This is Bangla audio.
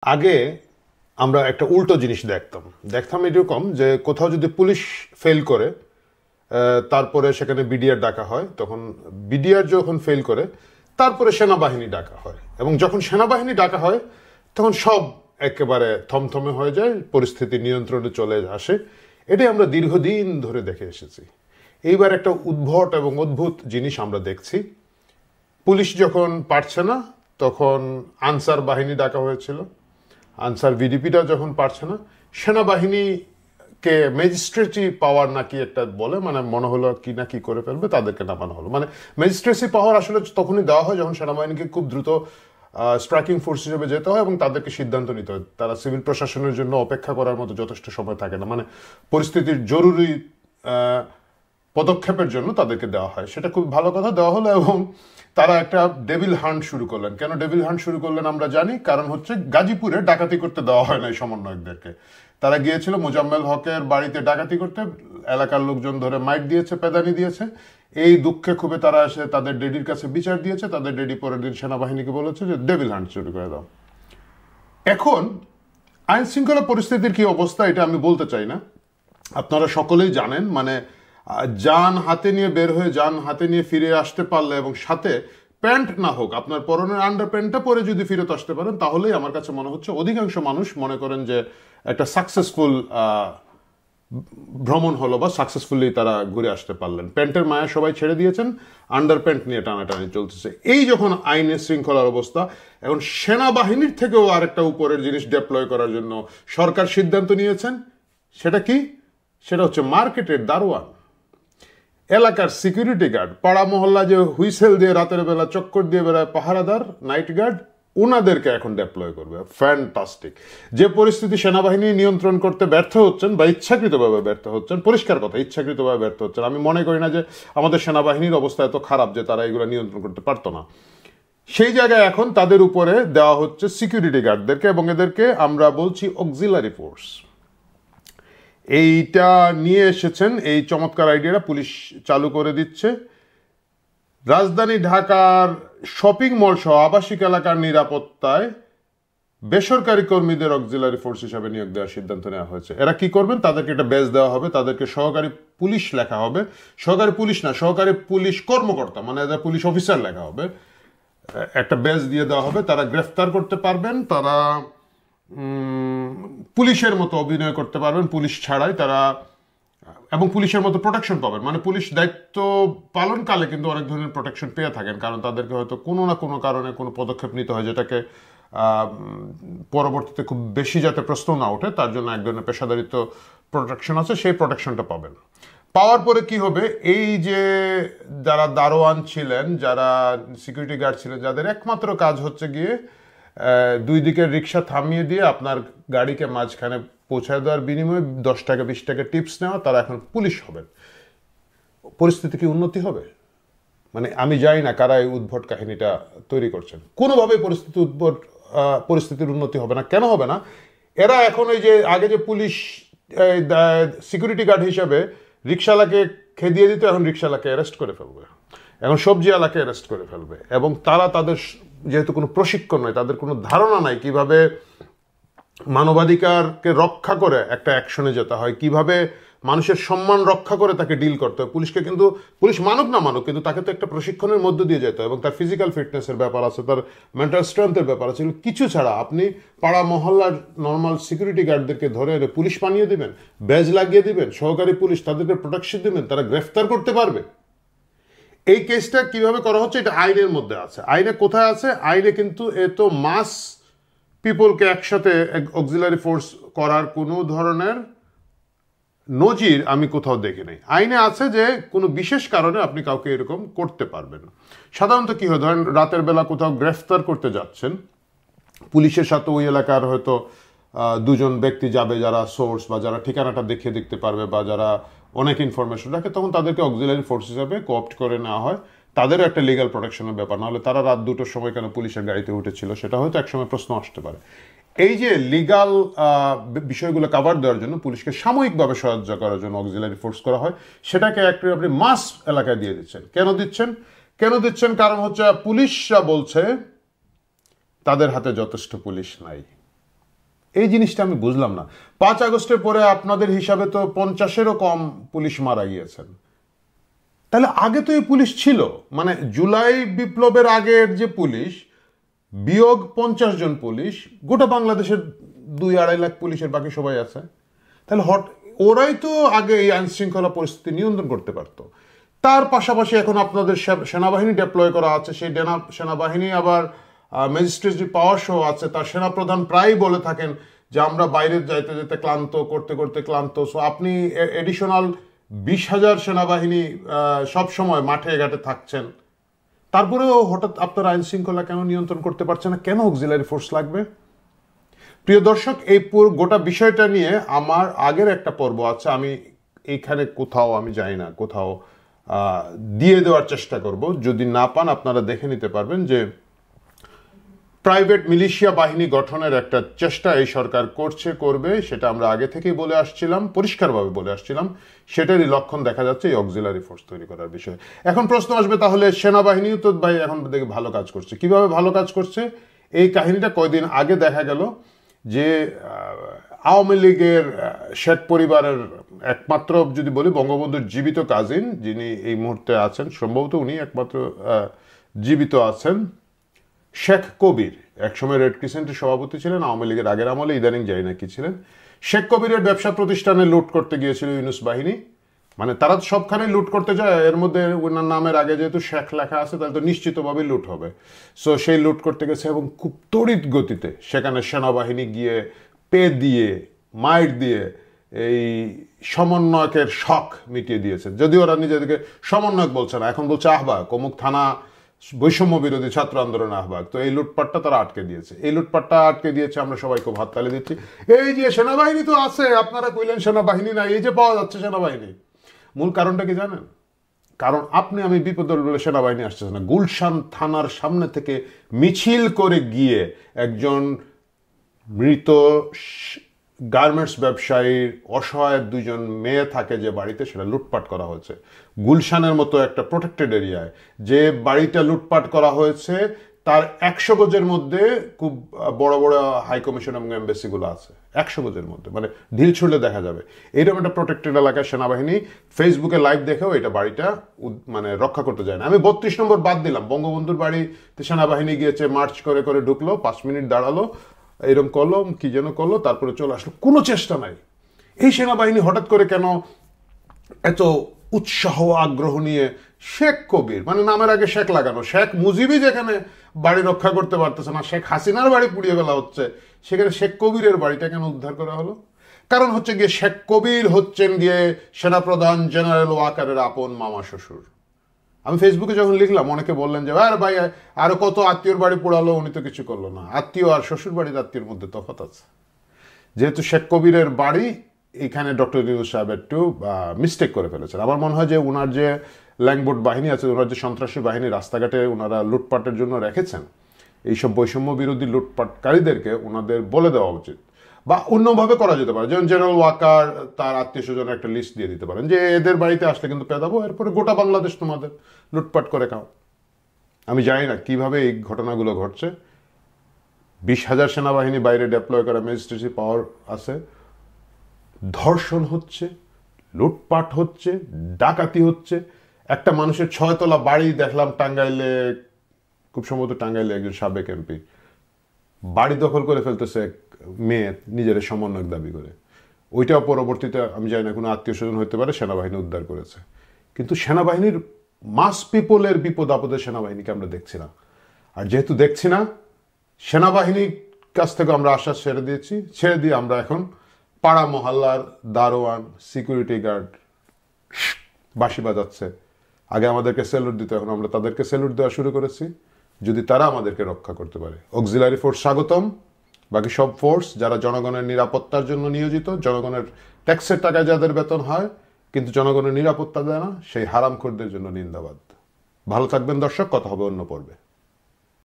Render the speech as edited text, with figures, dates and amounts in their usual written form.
আগে আমরা একটা উল্টো জিনিস দেখতাম দেখতাম এরকম যে কোথাও যদি পুলিশ ফেল করে তারপরে সেখানে বিডিআর ডাকা হয়, তখন বিডিআর যখন ফেল করে তারপরে সেনাবাহিনী ডাকা হয়, এবং যখন সেনাবাহিনী ডাকা হয় তখন সব একেবারে থমথমে হয়ে যায়, পরিস্থিতি নিয়ন্ত্রণে চলে আসে। এটাই আমরা দীর্ঘদিন ধরে দেখে এসেছি। এইবার একটা উদ্ভট এবং অদ্ভুত জিনিস আমরা দেখছি। পুলিশ যখন পারছে না তখন আনসার বাহিনী ডাকা হয়েছিল, আনসার ভিডিপিটা যখন পারছে না সেনাবাহিনীকে ম্যাজিস্ট্রেসি পাওয়ার নাকি একটা বলে, মানে মনে হলো কি না কি করে ফেলবে, তাদেরকে নামানো হলো। মানে ম্যাজিস্ট্রেসি পাওয়ার আসলে তখনই দেওয়া হয় যখন সেনাবাহিনীকে খুব দ্রুত স্ট্রাইকিং ফোর্স হিসেবে যেতে হয় এবং তাদেরকে সিদ্ধান্ত নিতে হয়। তারা সিভিল প্রশাসনের জন্য অপেক্ষা করার মতো যথেষ্ট সময় থাকে না, মানে পরিস্থিতির জরুরি পদক্ষেপের জন্য তাদেরকে দেওয়া হয়। সেটা খুব ভালো কথা দেওয়া হলো, এবং তারা একটা ডেভিল হান্ট শুরু করলেন। কেন ডেভিল হান্ট শুরু করলেন আমরা জানি, কারণ হচ্ছে গাজীপুরে ডাকাতি করতে দেওয়া হয় না এই সমন্বয়কদেরকে। তারা গিয়েছিল মোজাম্মেল হকের বাড়িতে ডাকাতি করতে, এলাকার লোকজন ধরে মাইট দিয়েছে, পেদানি দিয়েছে। এই দুঃখে খুবই তারা এসে তাদের ডেডির কাছে বিচার দিয়েছে। তাদের ডেডি পরের দিন সেনাবাহিনীকে বলেছে যে ডেভিল হান্ট শুরু করে দাও। এখন আইন শৃঙ্খলা পরিস্থিতির কি অবস্থা এটা আমি বলতে চাই না, আপনারা সকলেই জানেন। মানে যান হাতে নিয়ে বের হয়ে যান হাতে নিয়ে ফিরে আসতে পারলে, এবং সাথে প্যান্ট না হোক, আপনার পরনের আন্ডার প্যান্টটা পরে যদি ফিরত আসতে পারেন, তাহলেই আমার কাছে মনে হচ্ছে অধিকাংশ মানুষ মনে করেন যে একটা সাকসেসফুল ভ্রমণ হলো, বা সাকসেসফুলি তারা ঘুরে আসতে পারলেন। প্যান্টের মায়া সবাই ছেড়ে দিয়েছেন, আন্ডার প্যান্ট নিয়ে টানাটানি চলতেছে। এই যখন আইনের শৃঙ্খলার অবস্থা, এখন সেনাবাহিনীর থেকেও আরেকটা উপরের জিনিস ডেপ্লয় করার জন্য সরকার সিদ্ধান্ত নিয়েছেন। সেটা কি? সেটা হচ্ছে মার্কেটের দারোয়ান, এলাকার সিকিউরিটি গার্ড, পাড়া মহল্লা যে হুইসেল দিয়ে রাতের বেলা চক্কর দিয়ে বেড়ায় পাহারাদার, নাইট গার্ড, ওনাদেরকে এখন ডেপ্লয় করবে। ফ্যান্টাস্টিক। যে পরিস্থিতি সেনাবাহিনী নিয়ন্ত্রণ করতে ব্যর্থ হচ্ছেন বা ইচ্ছাকৃতভাবে ব্যর্থ হচ্ছেন, পরিষ্কার কথা ইচ্ছাকৃতভাবে ব্যর্থ হচ্ছেন। আমি মনে করি না যে আমাদের সেনাবাহিনীর অবস্থা এত খারাপ যে তারা এগুলো নিয়ন্ত্রণ করতে পারতো না। সেই জায়গায় এখন তাদের উপরে দেওয়া হচ্ছে সিকিউরিটি গার্ডদেরকে, এবং এদেরকে আমরা বলছি অক্সিলারি ফোর্স। এইটা নিয়ে এসেছেন, এই চমৎকার আইডিয়াটা পুলিশ চালু করে দিচ্ছে। রাজধানী ঢাকার শপিং মল সহ আবাসিক এলাকার নিরাপত্তায় বেসরকারি কর্মীদের অক্সিলারি ফোর্স হিসাবে নিয়োগ দেওয়ার সিদ্ধান্ত নেওয়া হয়েছে। এরা কি করবেন? তাদেরকে একটা ব্যাজ দেওয়া হবে, তাদেরকে সহকারী পুলিশ লেখা হবে। সহকারী পুলিশ না, সহকারী পুলিশ কর্মকর্তা, মানে এদের পুলিশ অফিসার লেখা হবে। একটা ব্যাজ দিয়ে দেওয়া হবে, তারা গ্রেফতার করতে পারবেন, তারা পুলিশের মতো অভিনয় করতে পারবেন পুলিশ ছাড়াই, তারা এবং পুলিশের মতো প্রোটেকশন পাবেন। মানে পুলিশ দায়িত্ব পালনকালে কিন্তু অনেক ধরনের প্রোটেকশন পেয়ে থাকেন, কারণ তাদেরকে হয়তো কোনো না কোনো কারণে কোনো পদক্ষেপ নিতে হয় যেটাকে পরবর্তীতে খুব বেশি যাতে প্রশ্ন না ওঠে, তার জন্য এক ধরনের পেশাদারিত্ব প্রোটেকশন আছে, সেই প্রোটেকশনটা পাবেন। পাওয়ার পরে কি হবে? এই যে যারা দারোয়ান ছিলেন, যারা সিকিউরিটি গার্ড ছিলেন, যাদের একমাত্র কাজ হচ্ছে গিয়ে দুই দিকের রিক্সা থামিয়ে দিয়ে আপনার গাড়িকে মাঝখানে পৌঁছায় দেওয়ার বিনিময়ে 10 টাকা 20 টাকা টিপস নেওয়া, তারা এখন পুলিশ হবেন। পরিস্থিতি কি উন্নতি হবে? মানে আমি জানি না কারা এই উদ্ভট কাহিনীটা তৈরি করছেন। কোনোভাবে পরিস্থিতির উন্নতি হবে না। কেন হবে না? এরা এখন ওই যে আগে যে পুলিশ সিকিউরিটি গার্ড হিসাবে রিক্সাওয়ালাকে খেদিয়ে দিত, এখন রিক্সাওয়ালাকে অ্যারেস্ট করে ফেলবে, এখন সবজিওয়ালাকে অ্যারেস্ট করে ফেলবে। এবং তারা তাদের যেহেতু কোনো প্রশিক্ষণ নয়, তাদের কোনো ধারণা নাই কিভাবে মানবাধিকারকে রক্ষা করে একটা অ্যাকশনে যেতে হয়, কিভাবে মানুষের সম্মান রক্ষা করে তাকে ডিল করতে হয়। পুলিশকে কিন্তু পুলিশ মানুক না মানুক, কিন্তু তাকে তো একটা প্রশিক্ষণের মধ্য দিয়ে যেতে হয়, এবং তার ফিজিক্যাল ফিটনেসের ব্যাপার আছে, তার মেন্টাল স্ট্রেংথের ব্যাপার আছে। কিছু ছাড়া আপনি পাড়া মহল্লার নর্মাল সিকিউরিটি গার্ডদেরকে ধরে এনে পুলিশ বানিয়ে দিবেন, ব্যাজ লাগিয়ে দিবেন, সহকারী পুলিশ, তাদেরকে প্রোটেকশন দিবেন, তারা গ্রেফতার করতে পারবে। এই কেসটা কিভাবে করা হচ্ছে এটা আইনের মধ্যে আছে। আইনে কোথায় আছে? আইনে কিন্তু এত মাস পিপলকে একসাথে অক্সিলারি ফোর্স করার কোনো ধরনের নজির আমি কোথাও দেখি নাই। আইনে আছে যে কোনো বিশেষ কারণে আপনি কাউকে এরকম করতে পারবেন। সাধারণত কি হয়, ধরেন রাতের বেলা কোথাও গ্রেফতার করতে যাচ্ছেন, পুলিশের সাথে ওই এলাকার হয়তো দুজন ব্যক্তি যাবে যারা সোর্স বা যারা ঠিকানাটা দেখিয়ে দেখতে পারবে বা যারা অনেক ইনফরমেশন রাখে, তখন তাদেরকে অক্সিলারি ফোর্স হিসাবে কোঅপ্ট করে নেওয়া হয়। তাদেরও একটা লিগাল প্রোটেকশনের ব্যাপার, নাহলে তারা রাত 2টোর সময় কেন পুলিশের গাড়িতে উঠেছিল সেটা হয়তো একসময় প্রশ্ন আসতে পারে। এই যে লিগাল বিষয়গুলো কাভার দেওয়ার জন্য পুলিশকে সাময়িকভাবে সাহায্য করার জন্য অক্সিলারি ফোর্স করা হয়, সেটাকে একটা আপনি মাস এলাকায় দিয়ে দিচ্ছেন। কেন দিচ্ছেন? কারণ হচ্ছে পুলিশরা বলছে তাদের হাতে যথেষ্ট পুলিশ নাই। এই জিনিসটা আমি বুঝলাম না। 5 আগস্টের পরে আপনাদের হিসাবে তো 50-এরও কম পুলিশ মারা গিয়েছেন, তাহলে আগে তো এই পুলিশ ছিল, মানে জুলাই বিপ্লবের আগের যে পুলিশ বিয়োগ 50 জন পুলিশ, গোটা বাংলাদেশের 2-2.5 লাখ পুলিশের বাকি সবাই আছে। তাহলে ওরাই তো আগে এই আইন শৃঙ্খলা পরিস্থিতি নিয়ন্ত্রণ করতে পারতো। তার পাশাপাশি এখন আপনাদের সেনাবাহিনী ডেপ্লয় করা আছে, সেই সেনাবাহিনী আবার ম্যাজিস্ট্রেসি পাওয়ার সহ আছে। তার সেনাপ্রধান প্রায়ই বলে থাকেন যে আমরা বাইরে যাইতে যেতে ক্লান্ত, করতে করতে ক্লান্ত। সো আপনি এডিশনাল 20,000 সেনাবাহিনী সব সময় মাঠে ঘাটে থাকছেন, তারপরেও হঠাৎ আপনার আইন শৃঙ্খলা কেন নিয়ন্ত্রণ করতে পারছে না? কেন অক্সিলারি ফোর্স লাগবে? প্রিয় দর্শক, এই গোটা বিষয়টা নিয়ে আমার আগের একটা পর্ব আছে, আমি এইখানে কোথাও, আমি জানি না, কোথাও দিয়ে দেওয়ার চেষ্টা করব। যদি না পান আপনারা দেখে নিতে পারবেন যে প্রাইভেট মিলিশিয়া বাহিনী গঠনের একটা চেষ্টা এই সরকার করবে, সেটা আমরা আগে থেকেই বলে আসছিলাম, পরিষ্কারভাবে বলে আসছিলাম। সেটারই লক্ষণ দেখা যাচ্ছে এই অক্সিলারি ফোর্স তৈরি করার বিষয়ে। এখন প্রশ্ন আসবে, তাহলে সেনাবাহিনীও তো ভাই এখন দেখে ভালো কাজ করছে। কিভাবে ভালো কাজ করছে? এই কাহিনীটা কয়দিন আগে দেখা গেল যে আওয়ামী লীগের শেখ পরিবারের একমাত্র, যদি বলি বঙ্গবন্ধুর জীবিত কাজিন, যিনি এই মুহূর্তে আছেন, সম্ভবত উনি একমাত্র জীবিত আছেন, শেখ কবির, একসময় রেড ক্রিসেন্টের সভাপতি ছিলেন আওয়ামী লীগের আগের আমলে, ইদানিং যাই না কি ছিলেন। শেখ কবিরের ব্যবসা প্রতিষ্ঠানে লুট করতে গিয়েছিল ইউনুস বাহিনী। মানে তারা সবখানে লুট করতে যায়, এর মধ্যে ওনার নামের আগে যেহেতু শেখ লেখা আছে তাহলে তো নিশ্চিতভাবে লুট হবে। সো সেই লুট করতে গেছে এবং খুব তড়িৎ গতিতে সেখানে সেনাবাহিনী গিয়ে পে দিয়ে, মাইর দিয়ে এই সমন্বয়কের শখ মিটিয়ে দিয়েছে। যদিও ওরা নিজেদেরকে সমন্বয়ক বলছে না, এখন বলছে আহ্বায়ক, অমুক থানা বৈষম্য বিরোধী ছাত্র আন্দোলন আহ্বায়ক। তো এই লুটপাটটা তারা আটকে দিয়েছে, এই লুটপাটটা আটকে দিয়েছে, আমরা সবাই খুব হাততালি দিচ্ছি। এই যে সেনাবাহিনী তো আছে, আপনারা কইলেন সেনাবাহিনী নাই, এই যে পাওয়া যাচ্ছে সেনাবাহিনী। মূল কারণটা কি জানেন? কারণ আপনি আমি বিপদের বলে সেনাবাহিনী আসতেছে না। গুলশান থানার সামনে থেকে মিছিল করে গিয়ে একজন মৃত গার্মেন্টস ব্যবসায়ীর অসহায় 2জন মেয়ে থাকে যে বাড়িতে, সেটা লুটপাট করা হয়েছে। গুলশানের মতো একটা প্রোটেক্টেড এরিয়ায় যে বাড়িটা লুটপাট করা হয়েছে, তার 100 গজের মধ্যে খুব বড় বড় হাই কমিশন এবং এম্বাসিগুলো আছে। 100 গজের মধ্যে, মানে ঢিল ছুড়লে দেখা যাবে। এইরকম একটা প্রোটেক্টেড এলাকায় সেনাবাহিনী ফেসবুকে লাইভ দেখেও এটা বাড়িটা মানে রক্ষা করতে যায় না। আমি 32 নম্বর বাদ দিলাম, বঙ্গবন্ধুর বাড়িতে সেনাবাহিনী গিয়েছে, মার্চ করে করে ঢুকলো, 5 মিনিট দাঁড়ালো, এরকম করলো, কি যেন করলো, তারপরে চলে আসলো। কোনো চেষ্টা নাই। এই সেনাবাহিনী হঠাৎ করে কেন এত উৎসাহ আগ্রহ নিয়ে শেখ কবির, মানে নামের আগে শেখ লাগানো, শেখ মুজিবই যেখানে বাড়ি রক্ষা করতে পারতেছে না, শেখ হাসিনার বাড়ি পুড়িয়ে ফেলা হচ্ছে, সেখানে শেখ কবিরের বাড়িটা কেন উদ্ধার করা হলো? কারণ হচ্ছে গিয়ে শেখ কবির হচ্ছেন গিয়ে সেনাপ্রধান জেনারেল ওয়াকারের আপন মামা শ্বশুর। আমি ফেসবুকে যখন লিখলাম, অনেকে বললেন যে আরে ভাই আরো কত আত্মীয়র বাড়ি পোড়ালো, উনি তো কিছু করলো না। আত্মীয় আর শ্বশুর বাড়ির আত্মীয়র মধ্যে তফাৎ আছে। যেহেতু শেখ কবিরের বাড়ি, এখানে ডক্টর ইউনূস সাহেব একটু মিস্টেক করে ফেলেছেন। আমার মনে হয় যে ওনার যে ল্যাংবোট বাহিনী আছে, ওনার যে সন্ত্রাসী বাহিনী রাস্তাঘাটে ওনারা লুটপাটের জন্য রেখেছেন, এইসব বৈষম্য বিরোধী লুটপাটকারীদেরকে ওনাদের বলে দেওয়া উচিত, বা অন্যভাবে করা যেতে পারে। যেমন জেনারেল ওয়াকার তার আত্মীয় স্বজনের একটা লিস্ট দিয়ে দিতে পারেন যে এদের বাড়িতে আসলে কিন্তু পেদাবো, এরপরে গোটা বাংলাদেশ তোমাদের লুটপাট করে খাও। আমি জানি না কিভাবে এই ঘটনাগুলো ঘটছে। 20,000 সেনাবাহিনী বাইরে ডেপ্লয় করা, ম্যাজিস্ট্রেসি পাওয়ার আছে, ধর্ষণ হচ্ছে, লুটপাট হচ্ছে, ডাকাতি হচ্ছে। একটা মানুষের 6 তলা বাড়ি দেখলাম টাঙ্গাইলে, খুব সম্ভবত টাঙ্গাইলে একজন সাবেক এমপি, বাড়ি দখল করে ফেলতেছে মেয়ে নিজের সমন্বয়ক দাবি করে। ওইটাও পরবর্তীতে আমি জানি না কোনো আত্মীয় স্বজন হতে পারে, সেনাবাহিনী উদ্ধার করেছে। কিন্তু সেনাবাহিনীর মাস পিপলের বিপদ আপদে সেনাবাহিনীকে আমরা দেখছি না। আর যেহেতু দেখছি না, সেনাবাহিনীর কাছ থেকে আমরা আশ্বাস ছেড়ে দিয়ে আমরা এখন পাড়া মহল্লার দারোয়ান, সিকিউরিটি গার্ড বাঁশি বাজাচ্ছে। আগে আমাদেরকে স্যালুট দিত, এখন আমরা তাদেরকে স্যালুট দেওয়া শুরু করেছি, যদি তারা আমাদেরকে রক্ষা করতে পারে। অক্সিলারি ফোর্স স্বাগতম। বাকি সব ফোর্স যারা জনগণের নিরাপত্তার জন্য নিয়োজিত, জনগণের ট্যাক্সের টাকায় যাদের বেতন হয় কিন্তু জনগণের নিরাপত্তা দেয় না, সেই হারামখোরদের জন্য নিন্দাবাদ। ভালো থাকবেন দর্শক, কথা হবে অন্য পর্বে।